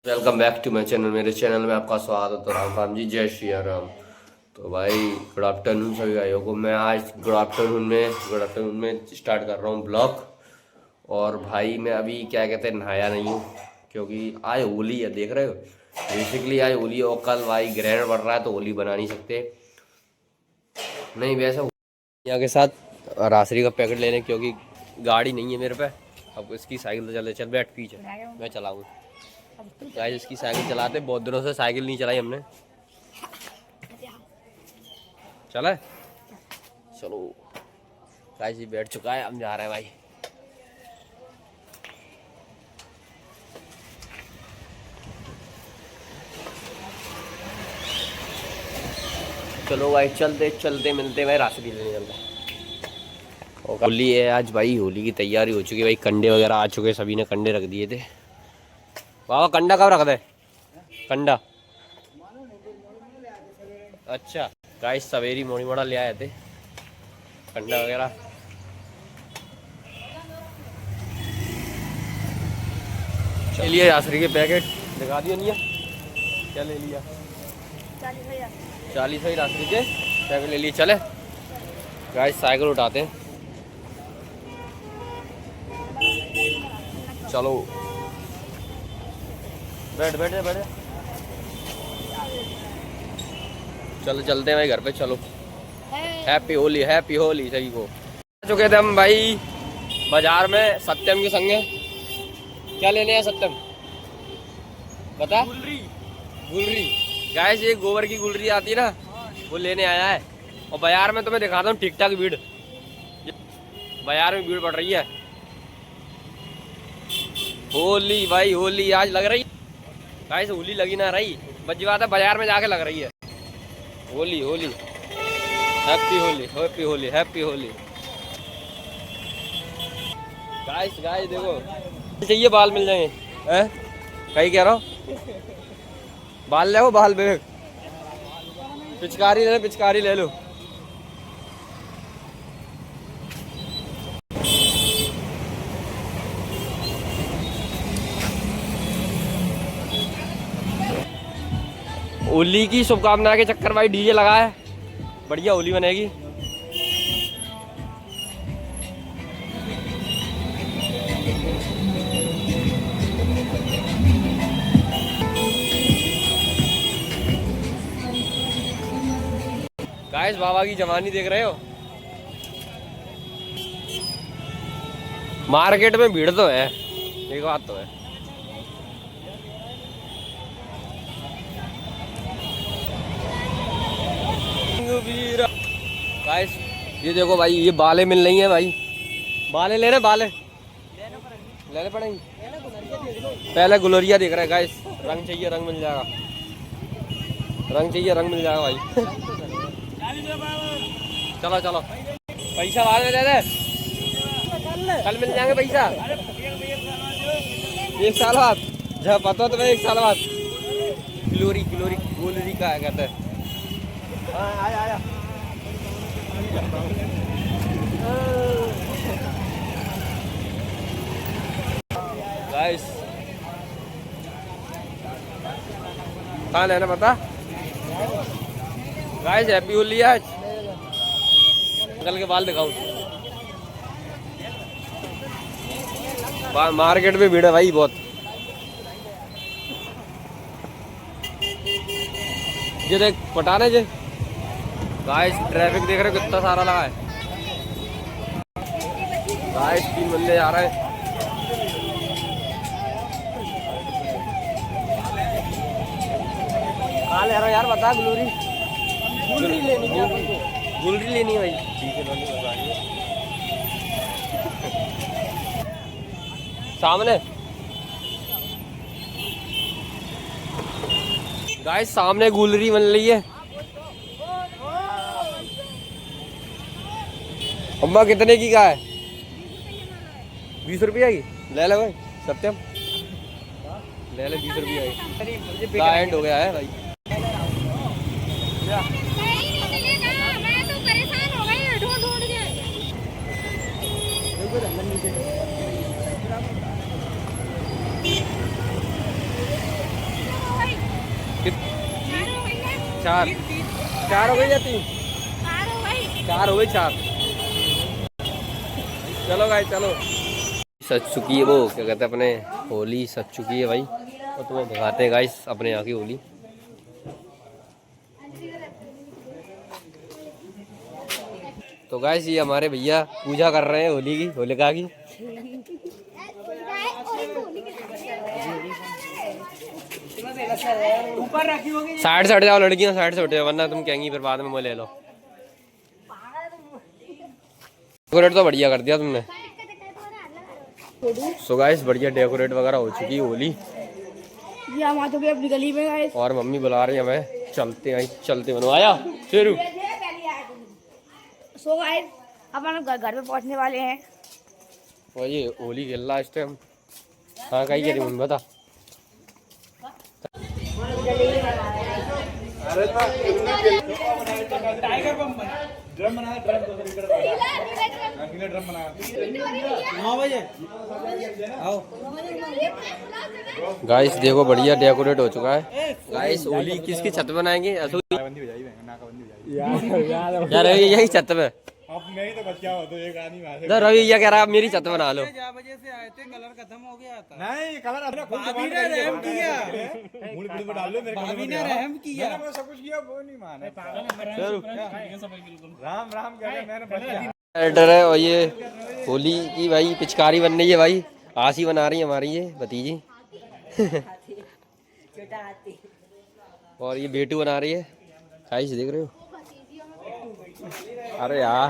Welcome back to my channel. मेरे channel में आपका स्वागत है। राम राम जी, जय श्री राम। तो भाई गुड आफ्टरनून सभी भाइयों को। मैं आज गुड आफ्टरनून में स्टार्ट कर रहा हूँ ब्लॉग। और भाई मैं अभी क्या कहते हैं नहाया नहीं हूँ, क्योंकि आज होली है, देख रहे हो। बेसिकली आज होली है और कल भाई ग्रहण बढ़ रहा है, तो होली बना नहीं सकते। नहीं वैसे यहाँ के साथ रासरी का पैकेट लेने, क्योंकि गाड़ी नहीं है मेरे पे। अब इसकी साइकिल तो चल बैठ पीछे, मैं चलाऊँ। गाइस इसकी साइकिल चलाते बहुत दिनों से साइकिल नहीं चलाई हमने। चला चलो गाइस ये बैठ चुका है, हम जा रहे हैं भाई। चलो भाई चलते चलते मिलते भाई, रास्ते लेने चलते। होली है आज भाई, होली की तैयारी हो चुकी है भाई। कंडे वगैरह आ चुके, सभी ने कंडे रख दिए थे। बाबा कंडा कब रख दे? कंडा अच्छा गाइस सवेरी मोड़ी मोड़ा ले आए थे कंडा वगैरह। चलिए रासरी के पैकेट दिखा दिया नहीं है, क्या ले लिया? 40 ही रासरी के पैकेट ले लिए। चले गाइस साइकिल उठाते हैं, चलो बैठ बैठे बैठे चलो चलते हैं भाई घर पे। चलो हैप्पी होली सही को। आ चुके थे हम भाई बाजार में सत्यम के संगे। क्या लेने हैं सत्यम बता? गुलरी गाइस, ये गोबर की गुलरी आती है ना, वो लेने आया है। और बाजार में तुम्हें दिखाता हूँ ठीक ठाक भीड़, बाजार में भीड़ पड़ रही है। होली भाई होली आज लग रही गाइस, होली लगी ना रही बच्ची बात है, बाजार में जाके लग रही है होली। हैप्पी होली गाइस देखो चाहिए बाल मिल जाएंगे हैं? कहीं कह रहा हूँ बाल ले लो, बाल बेग पिचकारी ले लो। होली की शुभकामना के चक्कर भाई डीजे लगा है, बढ़िया होली बनेगी। गाइस बाबा की जवानी देख रहे हो, मार्केट में भीड़ तो है, एक बात तो है। गाइस ये देखो भाई, ये बाले मिल रही हैं भाई। बाले लेने पड़ेंगे। पहले गुलोरिया देख रहे हैं गाइस, रंग चाहिए रंग मिल जाएगा, भाई। चलो पैसा बाद में दे दे, कल मिल जाएंगे पैसा। 1 साल बाद जब पता तो 1 साल बाद गुलोरी का कहते हैं। आया गाइस कहाँ लेना पता? गाइस हैप्पी होली आज। अंकल के बाल दिखाऊं, मार्केट में भीड़ है भाई बहुत। ये देख पटाने जे गाइस, ट्रैफिक देख रहे हो कितना सारा लगा है गाइस। 3 बंदे आ रहे हैं। कहाँ ले रहा हो यार बता? गुलरी लेनी है भाई, ठीक है सामने गाइस, सामने गुलरी बन रही है। अम्मा कितने की का है? 20 रुपया की ले ले भाई सत्यम, ले ले 20 रुपया का एंड हो गया है भाई। 4 4 हो गई या 3? 4 हो गई 4। चलो गाइस चलो। सच चुकी है वो क्या कहते हैं अपने होली सच चुकी है भाई। और तुम्हें भगाते हैं गाइस अपने यहाँ की होली। तो गाइस ये हमारे भैया पूजा कर रहे हैं होली की, होलिका की। साइड से हट जाओ लड़कियां, साइड से हट जाओ वरना तुम कहेंगी फिर बाद में वो ले लो। डेकोरेट तो बढ़िया कर दिया तुमने। सो गाइस बढ़िया डेकोरेट वगैरह हो चुकी है होली। ये हम तो अपनी गली में गाइस। और मम्मी बुला रही है हमें, चलते हैं चलते बनो आया शेरू। सो गाइस अब हम घर पे पहुंचने वाले हैं। और ये होली खेल रहा इस टाइम। हाँ कहीं कह रही हूँ बता। टाइगर बम ड्रम बनाया, ड्रम बनाया 9 बजे आओ। गाइस देखो बढ़िया डेकोरेट हो चुका है। गाइस होली किसकी छत बनाएंगे? यार यही छत पे अब नहीं तो बच गया हो तो एक आदमी मारे। रवि ये कह रहा है आप मेरी छत बना लो। 4 बजे से आए थे, कलर खत्म हो गया था। नहीं कलर अपना खुद भाभी ने रहम किया, मूड में डाल लो मेरे को। भाभी ने रहम किया। मैंने सब कुछ किया वो नहीं माने। राम राम कह रहे मैंने बच गया। डर है। और ये होली की भाई पिचकारी बन रही है भाई। आशी बना रही है हमारी ये भतीजी। और ये बेटू बना रही है। गाइस देख रहे हो? अरे यार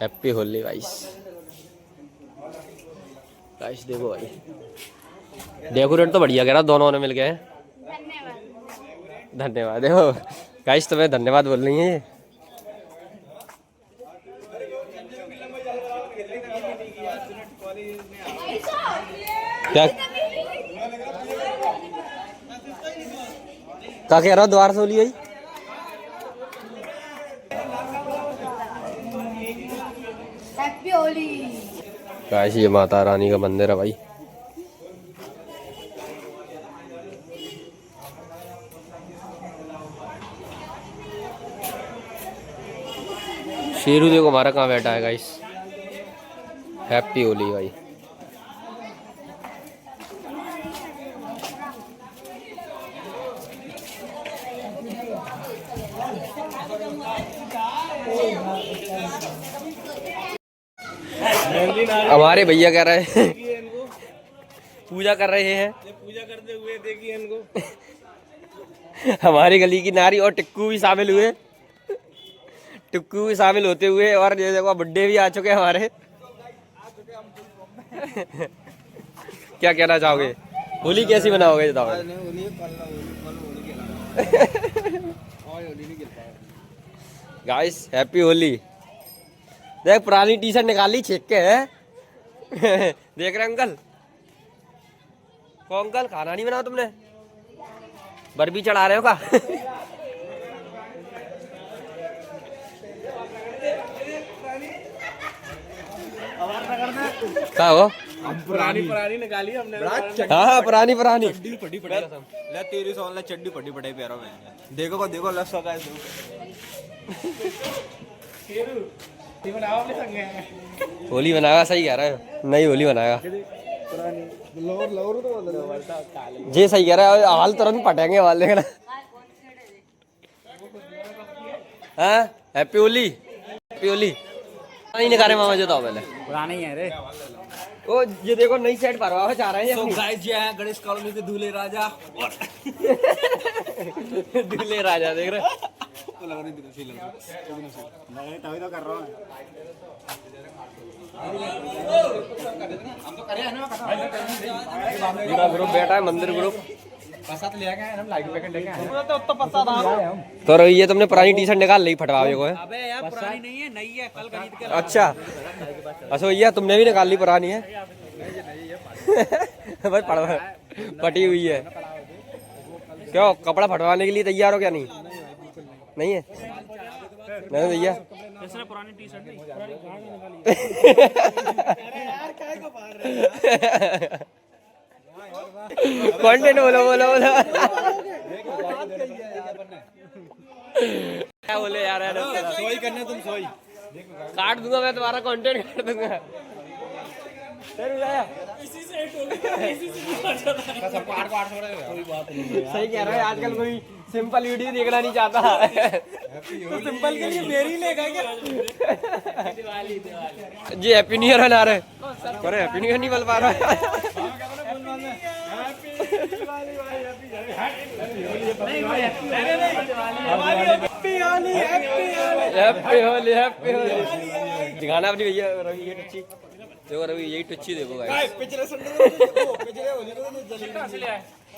हैप्पी होली गाइस। गाइस देखो भाई डेकोरेट तो बढ़िया कह रहा दोनों ने मिल गए। धन्यवाद। देखो गाइस तुम्हें धन्यवाद बोल रही है। क्या क्या कह रहा हो? द्वार से होली आई। हैप्पी होली। गाइस ये माता रानी का मंदिर है भाई। शेरू देखो हमारा कहाँ बैठा है गाइस। हैप्पी होली भाई। हमारे भैया कह रहे हैं पूजा कर रहे हैं। पूजा करते हुए देखिए इनको। हमारी गली की नारी और टिक्कू भी शामिल हुए। टिक्कू भी शामिल होते हुए और ये देखो बुड्ढे भी आ चुके हैं हमारे। क्या कहना चाहोगे? होली कैसी बनाओगे बताओ। Guys happy Holi. देख पुरानी टी शर्ट निकाली छेक के है। देख रहे अंकल? को अंकल खाना नहीं बनाओ तुमने? बर्फी चढ़ा रहे हो का? क्या हो? पुरानी निकाली हमने। हाँ पुरानी पुरानी। तेरी सॉल चड्डी पड़ी पड़े पैरों में। देखो देखो लस्सा का होली बनाएगा। सही कह रहा है। नई होली बनाएगा। जी सही कह रहा है। हाल तुरंत पटेंगे वाल देखना। हाँ हैप्पी होली। हैप्पी होली। नहीं निकाल रहे मामा जो था पहले पुरानी है रे। ओ ये देखो नई सेट भरवा चाह रहे हैं। तो गाइस ये है गणेश कॉलोनी के दूल्हे राजा। दूल्हे राजा देख रहे। तभी तो कर रहा हूँ। पूरा ग्रुप बैठा है मंदिर ग्रुप। तो ये तुमने पुरानी टी शर्ट निकाल ली फटवावे को है। अबे यार पुरानी नहीं है, नई है, कल खरीद के। अच्छा अच्छा भैया तुमने भी निकाल ली पुरानी है। बस फटी हुई है। क्यों कपड़ा फटवाने के लिए तैयार हो क्या? नहीं नहीं है नहीं भैया। पुरानी टी शर्ट नहीं कंटेंट बोलो बोलो बोलो क्या बोले यार सोई करना तुम सोई काट दूंगा मैं तुम्हारा कंटेंट काट दूंगा सही कह रहा है आजकल कोई सिंपल वीडियो देखना नहीं चाहता तो सिंपल के लिए मेरी लेगा क्या जी हैप्पी न्यू ईयर बना रहे अरे हैप्पी न्यू ईयर नहीं बोल पा रहा हैप्पी होली हैप्पी होली दिखाना अपनी भैया रवि ये टच्ची देखो रवि यही टच्ची देखो गाइस पिछले संडे पिछले होली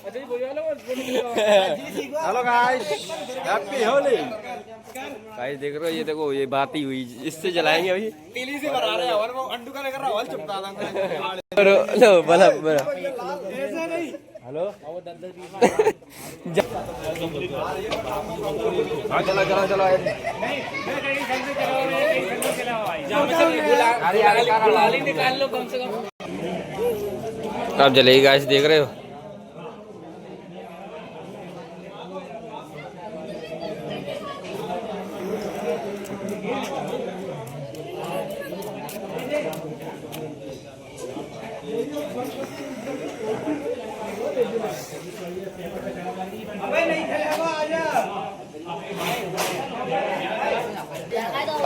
को hello guys happy Holi guys देख रहे हो ये देखो ये बात ही हुई इससे जलाएंगे अभी तीली से भरा रहे और वो अंडू का लेकर हवाल चिपका देंगे लो बला बला ऐसा नहीं हेलो चलो चलो चलो निकाल लो कम से कम आप जलेगी गाइस देख रहे हो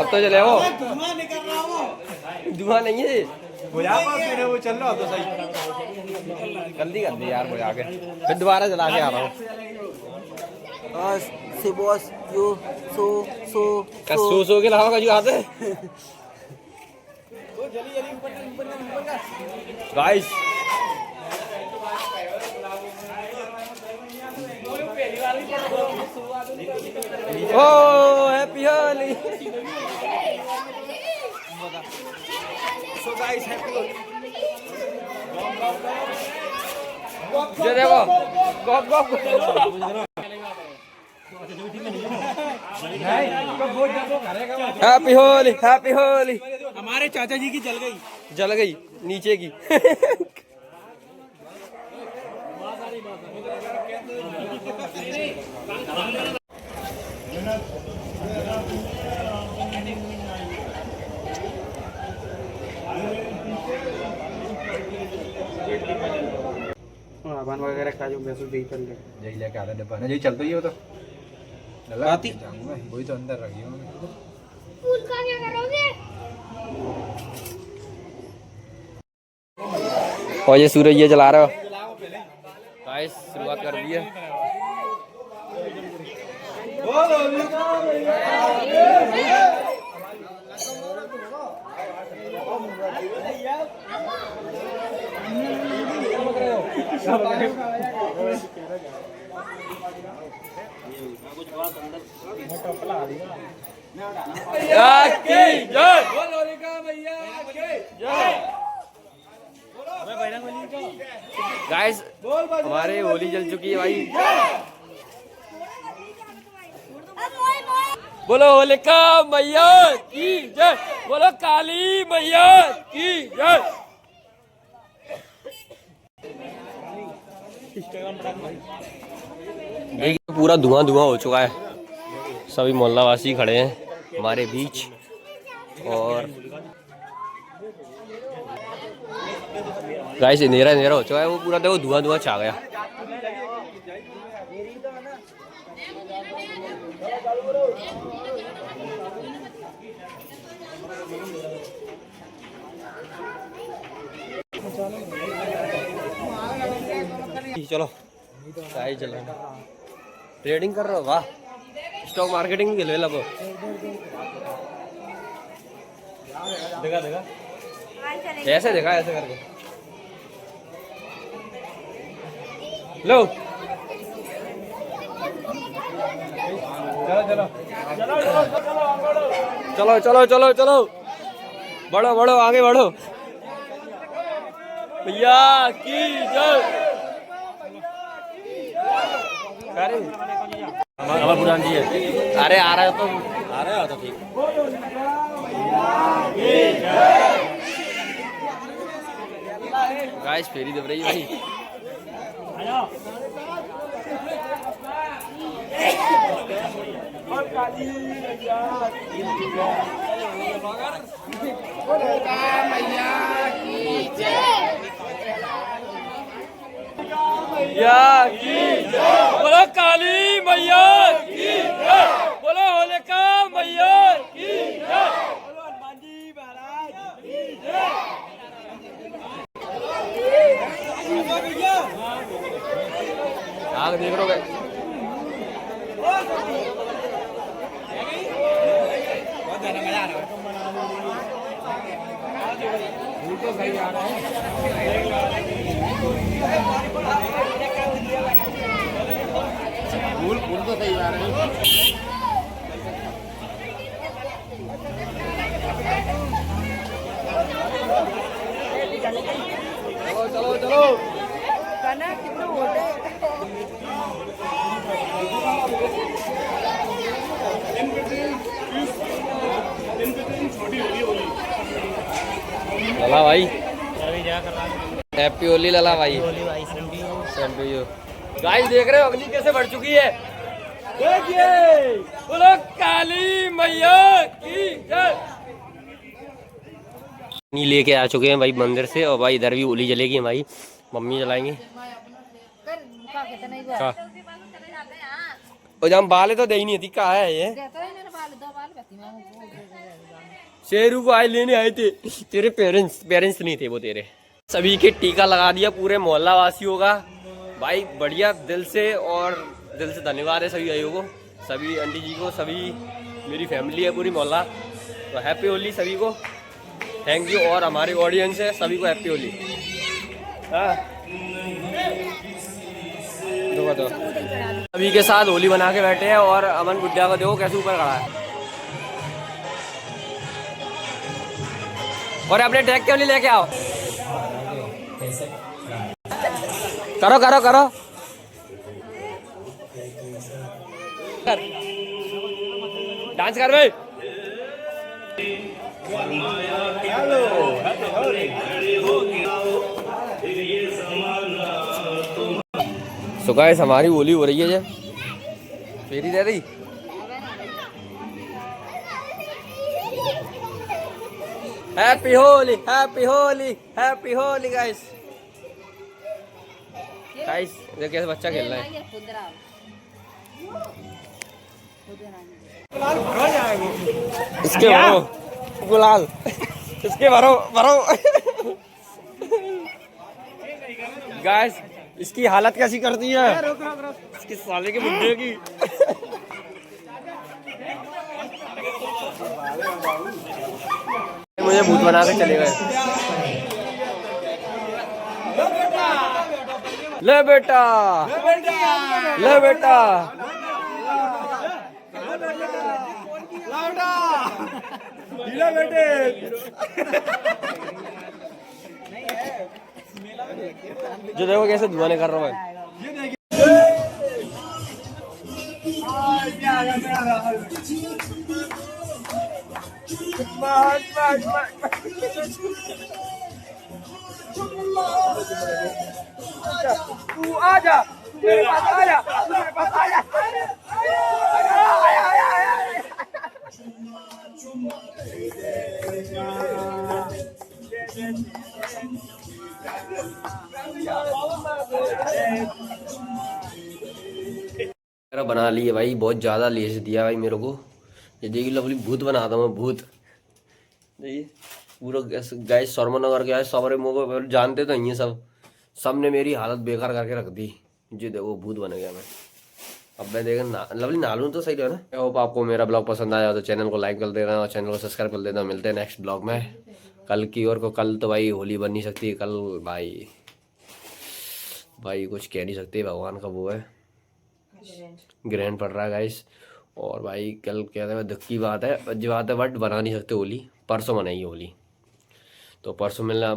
अब तो चले वो धुआं नहीं है वो चल रहा तो सही जल्दी कर दे यार वो आके फिर दोबारा जला के आ रहा हूँ सो के लाओ जो आते guys oh happy Holi so guys happy Holi ये देखो गप गप हैप्पी होली हैप्पी होली हमारे चाचा जी की जल गई नीचे की सामान वगैरह खा जो महसूस यही कर ले यही लेके आता डब्बा ना यही चलता ही हो तो लगाती वही तो अंदर रखी हूँ फूल का क्या करोगे? और ये सूरज ये जला रहा हो गाइस शुरुआत कर दी है गाइस हमारे होली जल चुकी है भाई बोलो होलिका मैया की जय बोलो काली मैया की जय देखिए पूरा धुआं धुआं हो चुका है सभी मोहल्लावासी खड़े हैं हमारे बीच और गाइस अंधेरा अंधेरा हो चुका है वो पूरा देखो धुआं धुआं छा गया चलो चाय चल रहा ट्रेडिंग कर रहे हो वाह स्टॉक मार्केटिंग के लिए लगो देखा देखा ऐसे देखा ऐसे करके लो चलो चलो चलो चलो बढ़ो बढ़ो आगे बढ़ो भैया की जय अरे प्रधान जी है अरे आ रहा है तो आ रहा है तो ठीक गाइस फेरी दब रही भाई मैया की जय। बोलो काली मैया की जय। बोलो होलिका मैया की जय। बोलो हनुमान जी महाराज की जय। आग देख रहे हो बहुत ज्यादा मजा आ रहा है। तो सही आ रहा है। फूल तो सही आ रहे हैं। चलो चलो चलो। लला भाई हैप्पी होली लला भाई। Same to you. गाइस देख रहे हो अग्नि कैसे बढ़ चुकी है। देखिए बोलो काली मैया की जय। नहीं लेके आ चुके हैं भाई मंदिर से और भाई इधर भी होली जलेगी भाई। मम्मी जलाएंगी। का और जब बाले तो दे ही नहीं थी। कहाँ है ये शेरू को आए लेने आए थे। तेरे पेरेंट्स नहीं थे वो तेरे। सभी के टीका लगा दिया पूरे मोहल्ला वासियों का भाई। बढ़िया दिल से और दिल से धन्यवाद है सभी भाइयों को, सभी आंटी जी को, सभी मेरी फैमिली है पूरी मोहल्ला। तो हैप्पी होली सभी को, थैंक यू। और हमारी ऑडियंस है सभी को हैप्पी होली। हाँ तो सभी के साथ होली बना के बैठे हैं और अमन गुड्डा को देखो कैसे ऊपर खड़ा है। और अपने टैग के लिए लेके आओ। करो करो करो कर। डांस कर भाई। सो गाइस हमारी होली हो रही है जे फेरी दे रही। Happy Holi happy Holi happy Holi guys. Guys देख कैसे बच्चा खेल रहा है। इसके भरो गुलाल, इसके भरो भरो। गाइस इसकी हालत कैसी करती है इसके साले के बुड्ढे की। मुझे भूत बना के चले गए। ले बेटा ले बेटा बेटे। जो देखो कैसे धुआं कर रहा है। तू आजा मेरे पास आजा मेरे पास आजा। बना लिए भाई, बहुत ज्यादा लेस दिया भाई मेरे को। ये देखिए लवली भूत बनाता हूँ मैं, भूत। देखिए पूरा गैस शर्मानगर गया है सारे मोको जानते तो नहीं सब। सब ने मेरी हालत बेकार करके रख दी। जी देखो भूत बन गया मैं। अब मैं देखा लवली नालू तो सही है ना। आई होप आपको मेरा ब्लॉग पसंद आया तो चैनल को लाइक कर देना और चैनल को सब्सक्राइब कर देना। मिलते हैं नेक्स्ट ब्लॉग में कल की ओर को। कल तो भाई होली बन नहीं सकती कल भाई कुछ कह नहीं सकते, भगवान का वो है ग्रहण पड़ रहा है गाइस। और भाई कल कहते हैं दुख की बात है, अच्छी बात है, बट बना नहीं सकते होली। परसों बनाएंगे होली तो परसों मिलना।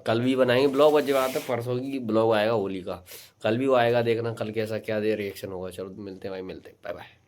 कल भी बनाएंगे ब्लॉग, अच्छी बात है, परसों की ब्लॉग आएगा होली का। कल भी वो आएगा, देखना कल कैसा क्या दे रिएक्शन होगा। चलो मिलते हैं भाई, मिलते हैं, बाय बाय।